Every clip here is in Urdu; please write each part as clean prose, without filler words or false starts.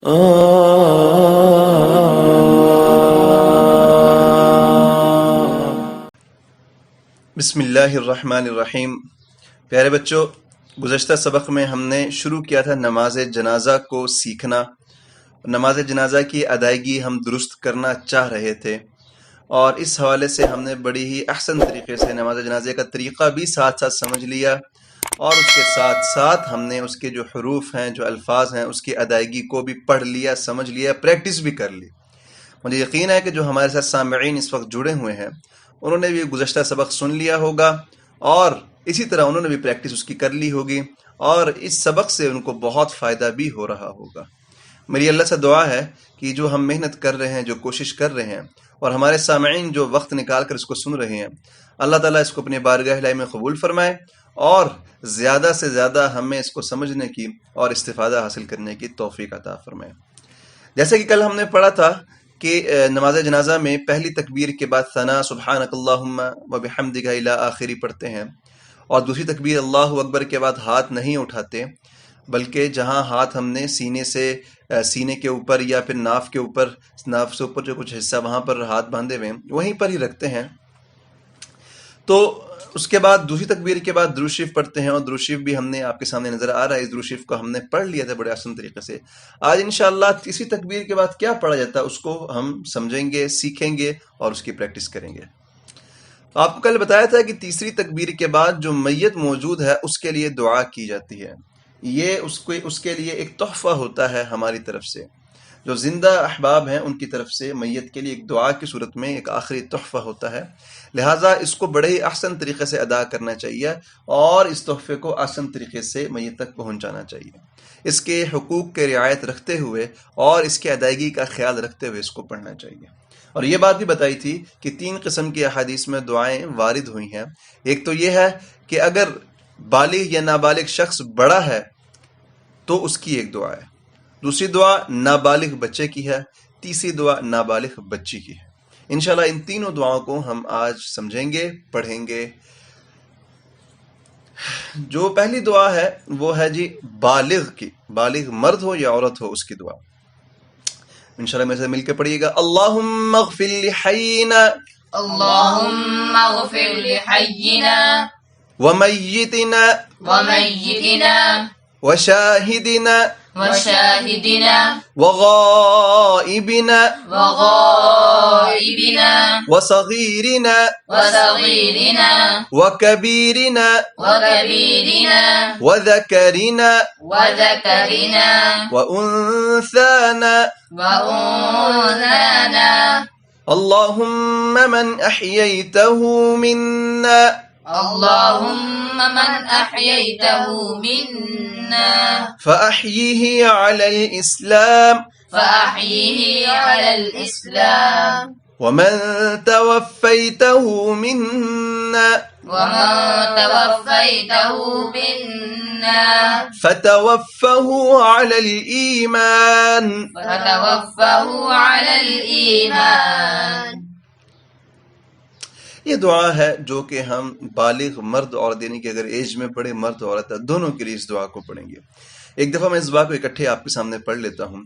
بسم اللہ الرحمن الرحیم۔ پیارے بچوں، گزشتہ سبق میں ہم نے شروع کیا تھا نماز جنازہ کو سیکھنا۔ نماز جنازہ کی ادائیگی ہم درست کرنا چاہ رہے تھے، اور اس حوالے سے ہم نے بڑی ہی احسن طریقے سے نماز جنازے کا طریقہ بھی ساتھ ساتھ سمجھ لیا، اور اس کے ساتھ ساتھ ہم نے اس کے جو حروف ہیں، جو الفاظ ہیں، اس کی ادائیگی کو بھی پڑھ لیا، سمجھ لیا، پریکٹس بھی کر لی۔ مجھے یقین ہے کہ جو ہمارے ساتھ سامعین اس وقت جڑے ہوئے ہیں، انہوں نے بھی گزشتہ سبق سن لیا ہوگا، اور اسی طرح انہوں نے بھی پریکٹس اس کی کر لی ہوگی، اور اس سبق سے ان کو بہت فائدہ بھی ہو رہا ہوگا۔ میری اللہ سے دعا ہے کہ جو ہم محنت کر رہے ہیں، جو کوشش کر رہے ہیں، اور ہمارے سامعین جو وقت نکال کر اس کو سن رہے ہیں، اللہ تعالیٰ اس کو اپنے بارگاہ الہی میں قبول فرمائے، اور زیادہ سے زیادہ ہمیں اس کو سمجھنے کی اور استفادہ حاصل کرنے کی توفیق عطا فرمائے۔ جیسے کہ کل ہم نے پڑھا تھا کہ نماز جنازہ میں پہلی تکبیر کے بعد ثنا سبحانک اللہم و بحمدک الی آخری پڑھتے ہیں، اور دوسری تکبیر اللہ اکبر کے بعد ہاتھ نہیں اٹھاتے، بلکہ جہاں ہاتھ ہم نے سینے کے اوپر یا پھر ناف سے اوپر جو کچھ حصہ وہاں پر ہاتھ باندھے ہوئے ہیں وہیں پر ہی رکھتے ہیں۔ تو اس کے بعد دوسری تکبیر کے بعد درود شریف پڑھتے ہیں، اور درود شریف بھی ہم نے آپ کے سامنے نظر آ رہا ہے، اس درود شریف کو ہم نے پڑھ لیا تھا بڑے آسان طریقے سے۔ آج انشاءاللہ تیسری تکبیر کے بعد کیا پڑھا جاتا ہے اس کو ہم سمجھیں گے، سیکھیں گے، اور اس کی پریکٹس کریں گے۔ آپ کو کل بتایا تھا کہ تیسری تکبیر کے بعد جو میت موجود ہے اس کے لیے دعا کی جاتی ہے، یہ اس کے لیے ایک تحفہ ہوتا ہے ہماری طرف سے، جو زندہ احباب ہیں ان کی طرف سے میت کے لیے ایک دعا کی صورت میں ایک آخری تحفہ ہوتا ہے، لہٰذا اس کو بڑے ہی احسن طریقے سے ادا کرنا چاہیے، اور اس تحفے کو احسن طریقے سے میت تک پہنچانا چاہیے، اس کے حقوق کی رعایت رکھتے ہوئے اور اس کی ادائیگی کا خیال رکھتے ہوئے اس کو پڑھنا چاہیے۔ اور یہ بات بھی بتائی تھی کہ 3 قسم کی احادیث میں دعائیں وارد ہوئی ہیں۔ ایک تو یہ ہے کہ اگر بالغ یا نابالغ شخص بڑا ہے تو اس کی ایک دعا ہے، دوسری دعا نابالغ بچے کی ہے، تیسری دعا نابالغ بچی کی ہے۔ انشاءاللہ ان تینوں دعاؤں کو ہم آج سمجھیں گے، پڑھیں گے۔ جو پہلی دعا ہے وہ ہے جی بالغ کی، بالغ مرد ہو یا عورت ہو اس کی دعا۔ انشاءاللہ میرے سے مل کے پڑھیے گا۔ اللہم اغفر لحینا، اللهم اغفر لحينا ومیتنا وميتنا وشاہدنا وشاهدنا وغائبنا وغائبنا وصغیرنا وصغيرنا وکبیرنا وكبيرنا وذکرنا وذكرنا وانثانا وأنثانا اللهم من احییته منا اللهم من أحييته منا فاحیه علی الاسلام فأحيه على الإسلام ومن توفیته منا ومن توفيته منا فتوفه علی الایمان فتوفه على الإيمان۔ یہ دعا ہے جو کہ ہم بالغ مرد عورت، یعنی کہ اگر ایج میں بڑے مرد عورت ہے دونوں کے لیے اس دعا کو پڑھیں گے۔ ایک دفعہ میں اس دعا کو اکٹھے آپ کے سامنے پڑھ لیتا ہوں۔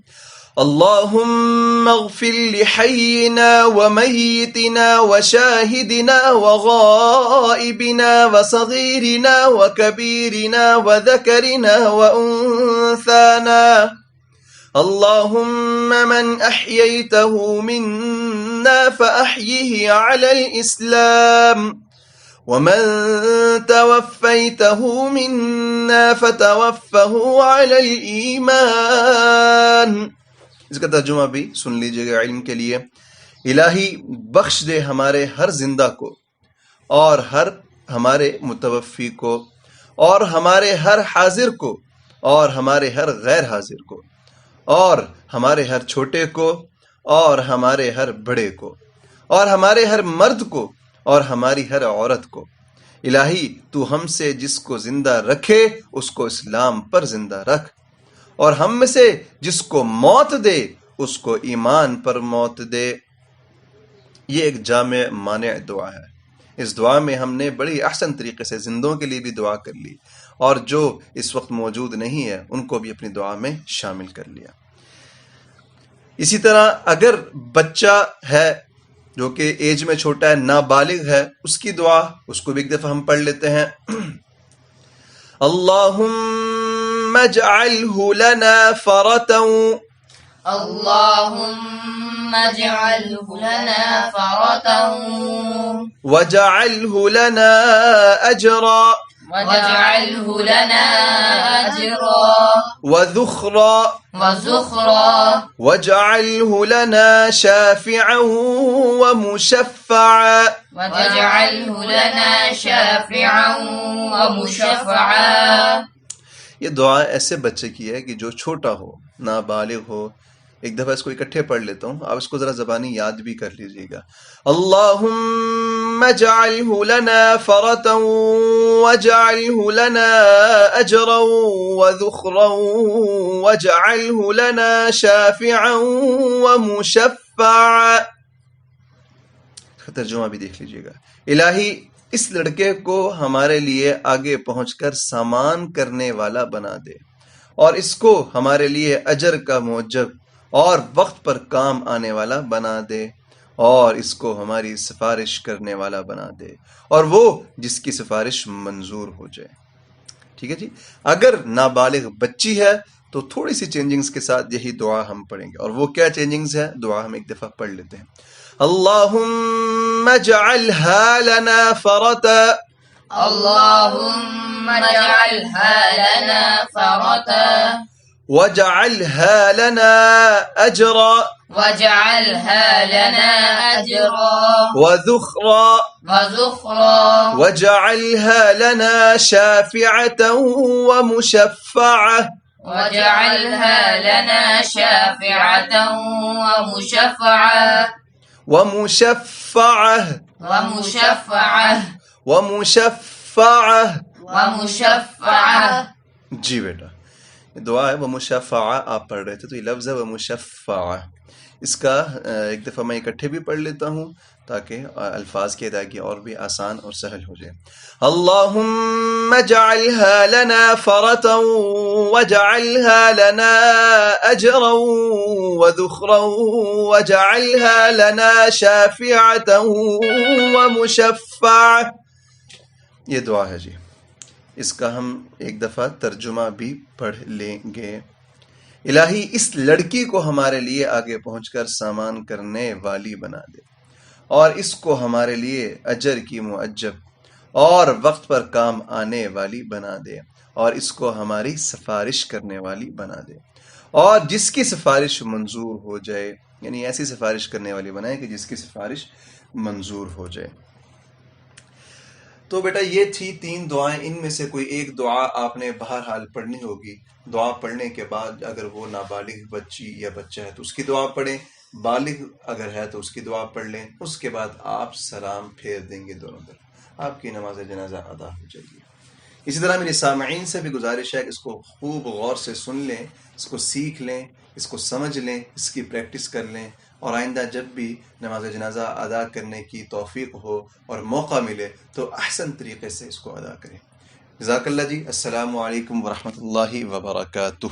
اللہم اغفر لحینا ومیتنا وشاہدنا وغائبنا وصغیرنا وکبیرنا وذکرنا وانثانا اللہم من احییته منا فاحیه علی الاسلام ومن توفیته منا فتوفه علی الایمان۔ اس کا ترجمہ بھی سن لیجئے گا علم کے لیے۔ الہی بخش دے ہمارے ہر زندہ کو، اور ہر ہمارے متوفی کو، اور ہمارے ہر حاضر کو، اور ہمارے ہر غیر حاضر کو، اور ہمارے ہر چھوٹے کو، اور ہمارے ہر بڑے کو، اور ہمارے ہر مرد کو، اور ہماری ہر عورت کو۔ الہی تو ہم سے جس کو زندہ رکھے اس کو اسلام پر زندہ رکھ، اور ہم میں سے جس کو موت دے اس کو ایمان پر موت دے۔ یہ ایک جامع مانع دعا ہے۔ اس دعا میں ہم نے بڑی احسن طریقے سے زندوں کے لیے بھی دعا کر لی، اور جو اس وقت موجود نہیں ہے ان کو بھی اپنی دعا میں شامل کر لیا۔ اسی طرح اگر بچہ ہے جو کہ ایج میں چھوٹا ہے، نابالغ ہے، اس کی دعا اس کو بھی ایک دفعہ ہم پڑھ لیتے ہیں. اللہم اجعلہ لنا فرطا اللهم اجعله لنا فرطا وجعلہ لنا اجرا واجعله لنا أجرا وذخرا وزخرا واجعلہ لنا شافعا ومشفعا. واجعله لنا شافعا ومشفعا. یہ دعا ایسے بچے کی ہے کہ جو چھوٹا ہو، نابالغ ہو. ایک دفعہ اس کو اکٹھے پڑھ لیتا ہوں، آپ اس کو ذرا زبانی یاد بھی کر لیجئے گا. اللہم اجعلہ لنا فرطا واجعلہ لنا اجرا وذخرا واجعلہ لنا شافعا ومشفعا. ترجمہ بھی دیکھ لیجئے گا. الہی اس لڑکے کو ہمارے لیے آگے پہنچ کر سامان کرنے والا بنا دے، اور اس کو ہمارے لیے اجر کا موجب اور وقت پر کام آنے والا بنا دے، اور اس کو ہماری سفارش کرنے والا بنا دے، اور وہ جس کی سفارش منظور ہو جائے. ٹھیک ہے جی. اگر نابالغ بچی ہے تو تھوڑی سی چینجنگز کے ساتھ یہی دعا ہم پڑھیں گے. اور وہ کیا چینجنگز ہے، دعا ہم ایک دفعہ پڑھ لیتے ہیں. اللہم اجعلها لنا فرطا اللهم اجعلها لنا فرطا واجعلها لنا اجرا واجعلها لنا أجرا وذخرا وزخرا واجعلها لنا شافعة ومشفعة واجعلها لنا شافعة ومشفعة ومشفعة ومشفعة ومشفعة. ومشفعة. جی بیٹا، یہ دعا ہے ومشفعہ آپ پڑھ رہے تھے، تو یہ لفظ ہے ومشفعہ. اس کا ایک دفعہ میں اکٹھے بھی پڑھ لیتا ہوں تاکہ الفاظ کی ادائیگی اور بھی آسان اور سہل ہو جائے. اللہم اجعلها لنا فرطا واجعلها لنا اجرا وذخرا واجعلها لنا شافعة ومشفعة. یہ دعا ہے جی. اس کا ہم ایک دفعہ ترجمہ بھی پڑھ لیں گے. الہی اس لڑکی کو ہمارے لیے آگے پہنچ کر سامان کرنے والی بنا دے، اور اس کو ہمارے لیے اجر کی معجب اور وقت پر کام آنے والی بنا دے، اور اس کو ہماری سفارش کرنے والی بنا دے، اور جس کی سفارش منظور ہو جائے. یعنی ایسی سفارش کرنے والی بنائے کہ جس کی سفارش منظور ہو جائے. تو بیٹا یہ تھی 3 دعائیں. ان میں سے کوئی ایک دعا آپ نے بہرحال پڑھنی ہوگی. دعا پڑھنے کے بعد اگر وہ نابالغ بچی یا بچہ ہے تو اس کی دعا پڑھیں، بالغ اگر ہے تو اس کی دعا پڑھ لیں. اس کے بعد آپ سلام پھیر دیں گے دونوں طرف، آپ کی نماز جنازہ ادا ہو جائے گی. اسی طرح میرے سامعین سے بھی گزارش ہے کہ اس کو خوب غور سے سن لیں، اس کو سیکھ لیں، اس کو سمجھ لیں، اس کی پریکٹس کر لیں، اور آئندہ جب بھی نماز جنازہ ادا کرنے کی توفیق ہو اور موقع ملے تو احسن طریقے سے اس کو ادا کریں. جزاک اللہ جی. السلام علیکم ورحمۃ اللہ وبرکاتہ.